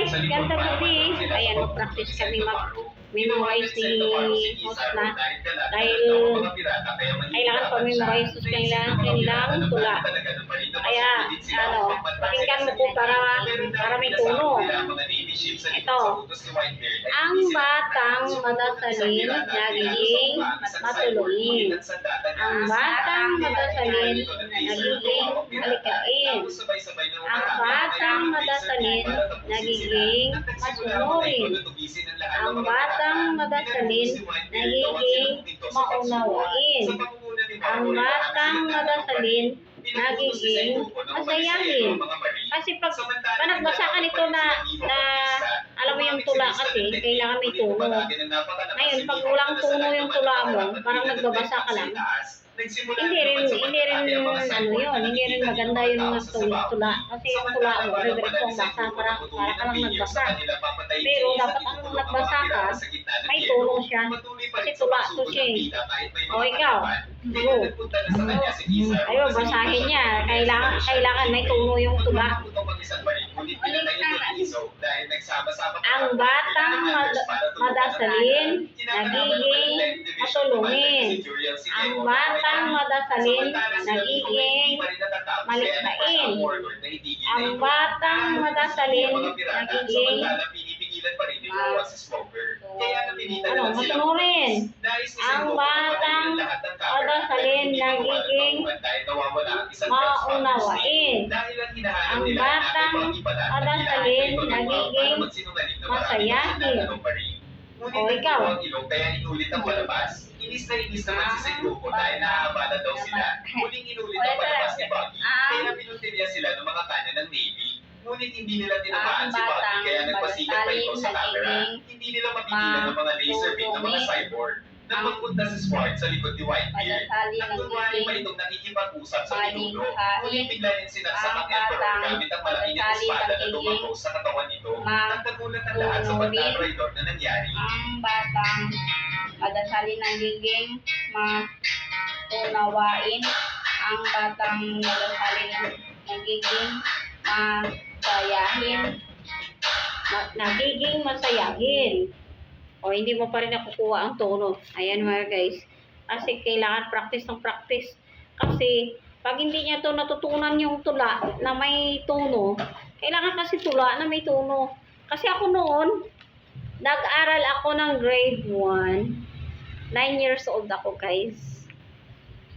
ganda po ayan, mag-practice kami memorize ni host na dahil kailangan pa-memorize kailangan tula. Kaya, pakinggan mo po para may tuno. Ito, ang batang madasalin nagiging matulungin. Ang batang madasalin nagiging malikain. Ang batang madasalin nagiging masunurin. Ang batang madasalin nagiging maunawain. Ang batang madasalin nagiging masayahin. Kasi pag nagbasa ka nito na alam mo yung tula kasi, kailangan may tuno. Ngayon, pag walang tuno yung tula mo, parang nagbabasa ka lang, hindi rin maganda yung mga tula. Kasi yung tula mo, diretso ang basa, para ka lang nagbasa. Pero dapat ang nagbasa ka, may tuno siya. Kasi tula to siya eh. O ikaw, go. Ayun, basahin niya. Kailangan may tuno yung tula. Ang batang madasalin nagiging matulungin. Ang batang madasalin nagiging malikhain. Ang batang madasalin nagiging masunurin. Ang batang madasalin nagiging maunawain. Ang batang madasalin nagiging masayahin. O ikaw. Kaya inulit ang palabas. Inis naman si grupo dahil naaabala daw sila. Muling inulit ang palabas ni Bobby. Kaya pinuntirya sila ng mga kanya ng Navy. Ngunit hindi nila tinamaan si Bobby kaya nagpasikat pa ito sa camera. Hindi nila mapigilan ng mga laser beam ng mga cyborg. Nagpagpunta si Spark sa likod ni Whitebeard. Nagtunwari pa itong nakikipag-usap sa pinuno. Ngunit bigla rin sinaksak ang Emperor gamit ang malaki niyang espada na tumakbo sa katawan nito. Nagkagulat ang lahat sa pagka-traidor na nangyari. Ang batang madasalin nagiging maunawain. Ang batang madasalin nagiging masayahin. O hindi mo pa rin nakukuha ang tono. Ayan mga guys. Kasi kailangan practice ng practice. Kasi pag hindi niya to natutunan yung tula na may tono, kailangan kasi tula na may tono. Kasi ako noon, nag-aral ako ng grade 1. 9 years old ako guys.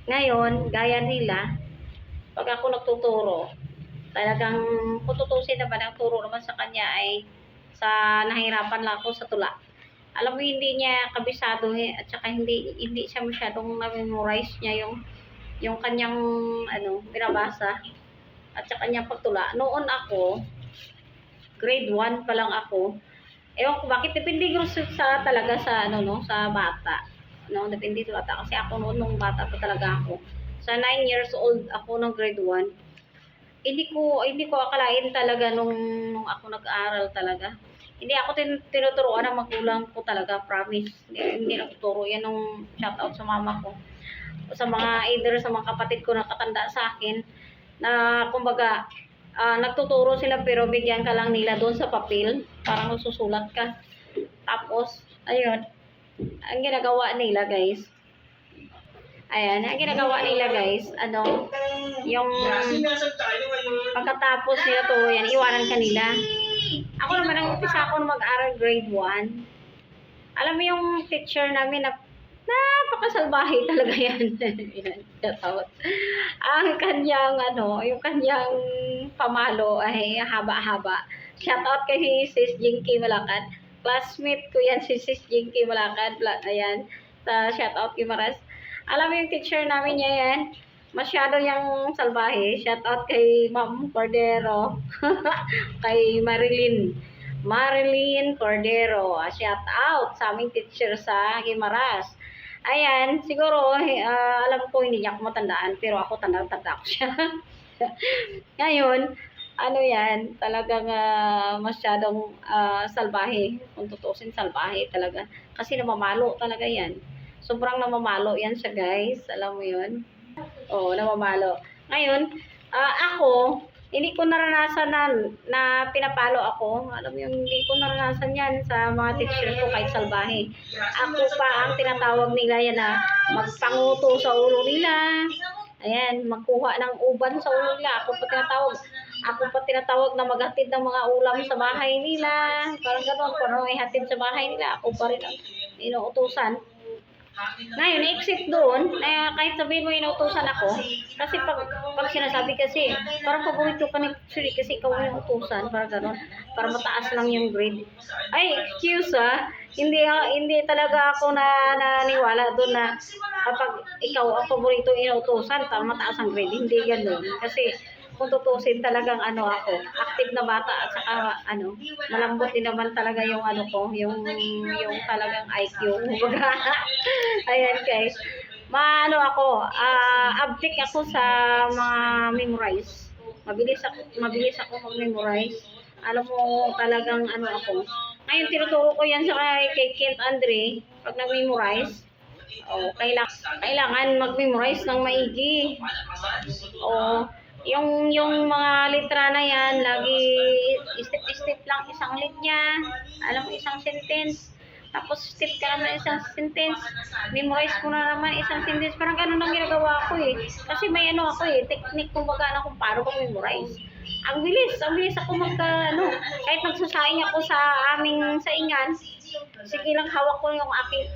Ngayon, gaya nila, pag ako nagtuturo, talagang kututusin naman ang turo naman sa kanya ay nahirapan lang ako sa tula. Alam mo, hindi niya kabisado at saka hindi siya masyadong na-memorize niya yung kanyang binabasa at saka kanyang pagtula. Noon ako, grade 1 pa lang ako. Ewan ko bakit, depende sa talaga sa sa bata. Depende sa bata kasi ako noon nung bata pa talaga ako. Sa 9 years old ako ng grade 1. Hindi ko akalain talaga nung ako nag-aaral talaga. Hindi ako tinuturuan ng magulang ko talaga, promise. Hindi nagtuturo yan nung shoutout sa mama ko. O sa either sa mga kapatid ko na katanda sa akin, na kumbaga, nagtuturo sila pero bigyan ka lang nila doon sa papel, parang susulat ka. Tapos, ayun, ang ginagawa nila guys, yung pagkatapos nila to, yan, iwanan ka nila. Ako naman, ang umpisa ako mag-aral grade 1. Alam mo yung teacher namin na napakasalbahe talaga yan. Ang kanyang, yung kanyang pamalo ay haba-haba. Shoutout kay Sis Jinky Malakad. Classmate ko yan, si Sis Jinky Malakad. Ayan, sa shoutout kay Maras. Alam mo yung teacher namin niya yan, masyado yung salbahe. Shoutout kay Ma'am Cordero. Kay Marilyn Cordero. Shoutout sa aming teacher sa Gimaras. Ayan, siguro, alam ko hindi niya ako matandaan, pero ako tanda ko siya. Ngayon, yan, talagang masyadong salbahe. Kung tutusin, salbahe talaga. Kasi namamalo talaga yan. Sobrang namamalo yan siya guys. Alam mo yun? Oo, namamalo. Ngayon, ako, hindi ko naranasan na pinapalo ako. Alam mo yung hindi ko naranasan yan sa mga teacher ko kahit salbahe. Ako pa ang tinatawag nila yan na magpanguto sa ulo nila. Ayan, magkuha ng uban sa ulo nila. Ako pa tinatawag na maghatid ng mga ulam sa bahay nila. Parang gano'n, parang ihatid sa bahay nila. Ako pa rin ang inuutusan. Ngayon, except doon, kahit sabihin mo inuutusan ako, kasi pag sinasabi kasi, parang paborito ka ni Siri kasi ikaw yung utusan, parang gano'n, para mataas lang yung grade. Ay, excuse hindi talaga ako naniwala doon na kapag ikaw ang paborito inuutusan, mataas ang grade. Hindi gano'n. Kasi kung tutusin talagang ako, active na bata at saka malambot din naman talaga yung ko, yung talagang IQ. Ayan guys. Ako, abdik ako sa mga memorize. Mabilis ako mag-memorize. Alam mo talagang ako. Ngayon tinuturo ko yan sa kay Kent Andre pag nag-memorize. Kailangan mag-memorize ng maigi. Yung mga litra na yan, lagi step lang isang linya. Alam mo, isang sentence. Tapos step ka naman isang sentence. Memorize ko na naman isang sentence. Parang ganun ang ginagawa ko eh. Kasi may ako technique kumbaga na kung paano ko memorize. Ang bilis ako kahit nagsasaing ako sa aming saingan, sige lang hawak ko yung aking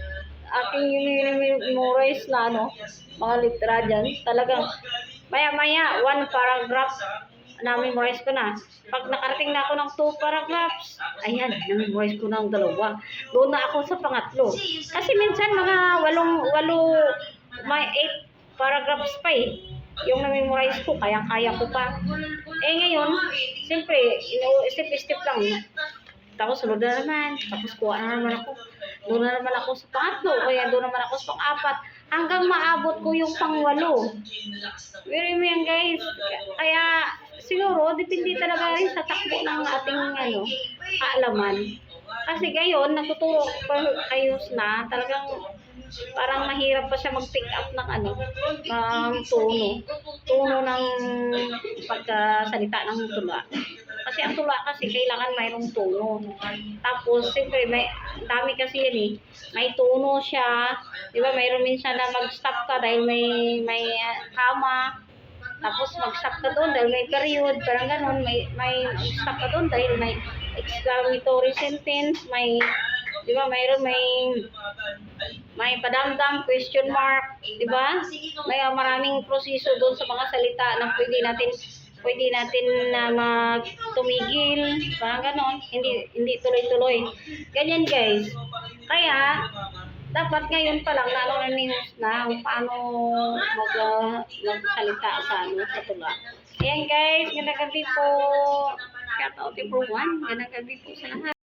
memorize na mga litra dyan. Talagang maya, one paragraph na-memorize ko na. Pag nakarating na ako ng 2 paragraphs, ayan, na-memorize ko na ang 2. Doon na ako sa pangatlo. Kasi minsan mga 8 paragraphs pa eh. Yung na-memorize ko, kayang-kaya ko pa. Ngayon, siyempre, step lang. Tapos sunod na naman. Tapos kuha na naman ako. Doon na naman ako sa pangatlo. Kaya doon naman ako sa pang-4. Hanggang maabot ko yung pang-8. Very mo yan guys. Kaya siguro, depende talaga rin sa takbo ng ating kaalaman. Kasi ngayon, natuturo ko ayos na. Talagang parang mahirap pa siya mag-pick up ng tono ng pagkasalita ng tula. Kasi ang tula kasi kailangan mayroong tono. Tapos, siyempre, dami kasi yan eh. May tono siya. Di ba, mayroon minsan na mag-stop ka dahil may kama. Tapos, mag-stop ka doon dahil may period. Parang ganon, may stop ka doon dahil may exclamatory sentence. Di ba, mayroon may padamdam, question mark. Di ba? May maraming proseso doon sa mga salita na pwede natin na magtumigil, parang ganon, hindi tuloy-tuloy. Ganyan guys. Kaya, dapat ngayon pa lang na kung paano magsalita sa tula. Ayan guys, gandang gabi po. Shout out everyone. Gandang gabi po sa lahat.